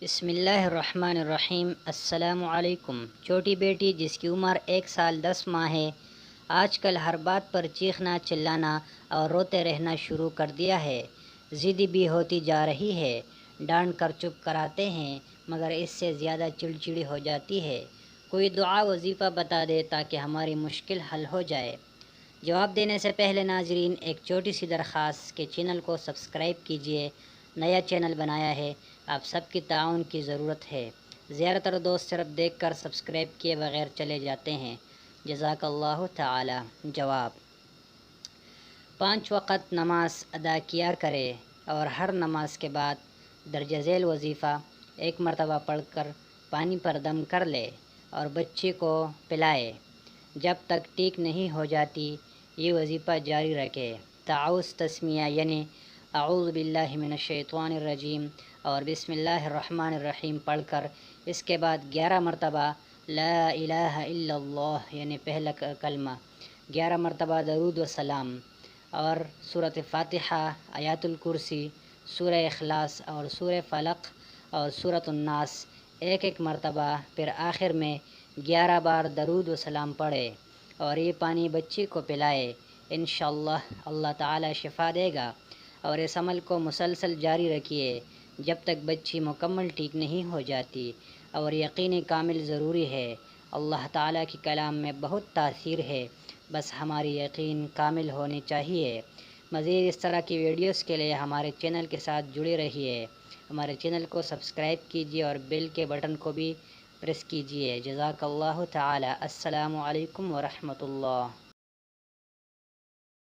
بسم اللہ الرحمن الرحیم۔ السلام علیکم۔ چھوٹی بیٹی جس کی عمر 1 سال 10 ماہ ہے، آج کل ہر بات پر چیخنا چلانا اور روتے رہنا شروع کر دیا ہے۔ ضدی بھی ہوتی جا رہی ہے۔ ڈانٹ کر چپ کراتے ہیں مگر اس سے زیادہ چڑچڑی ہو جاتی ہے۔ کوئی دعا وظیفہ بتا دے تاکہ ہماری مشکل حل ہو جائے۔ جواب دینے سے پہلے ناظرین ایک چھوٹی سی درخواست کہ چینل کو سبسکرائب کیجئے۔ نیا چینل بنایا ہے، آپ سب کی تعاون کی ضرورت ہے۔ زیادہ تر دوست صرف دیکھ کر سبسکرائب کیے بغیر چلے جاتے ہیں۔ جزاک اللہ تعالی۔ جواب: 5 وقت نماز ادا کیا کرے اور ہر نماز کے بعد درج ذیل وظیفہ 1 مرتبہ پڑھ کر پانی پر دم کر لے اور بچے کو پلائے۔ جب تک ٹھیک نہیں ہو جاتی یہ وظیفہ جاری رکھے۔ تعوذ تسمیہ یعنی اعوذ باللہ من الشیطان الرجیم اور بسم اللہ الرحمن الرحیم پڑھ کر اس کے بعد 11 مرتبہ لا الہ الا اللہ یعنی پہلا کلمہ، 11 مرتبہ درود و سلام اور سورۃ فاتحہ، آیات الکرسی، سورہ اخلاص اور سورہ فلق اور سورۃ الناس ایک مرتبہ، پھر آخر میں 11 بار درود و سلام پڑھے اور یہ پانی بچی کو پلائے۔ انشاءاللہ اللہ تعالی شفا دے گا۔ اور اس عمل کو مسلسل جاری رکھیے جب تک بچی مکمل ٹھیک نہیں ہو جاتی، اور یقین کامل ضروری ہے۔ اللہ تعالیٰ کی کلام میں بہت تاثیر ہے، بس ہماری یقین کامل ہونی چاہیے۔ مزید اس طرح کی ویڈیوز کے لیے ہمارے چینل کے ساتھ جڑے رہیے۔ ہمارے چینل کو سبسکرائب کیجیے اور بیل کے بٹن کو بھی پریس کیجیے۔ جزاک اللہ تعالی۔ السلام علیکم ورحمۃ اللہ۔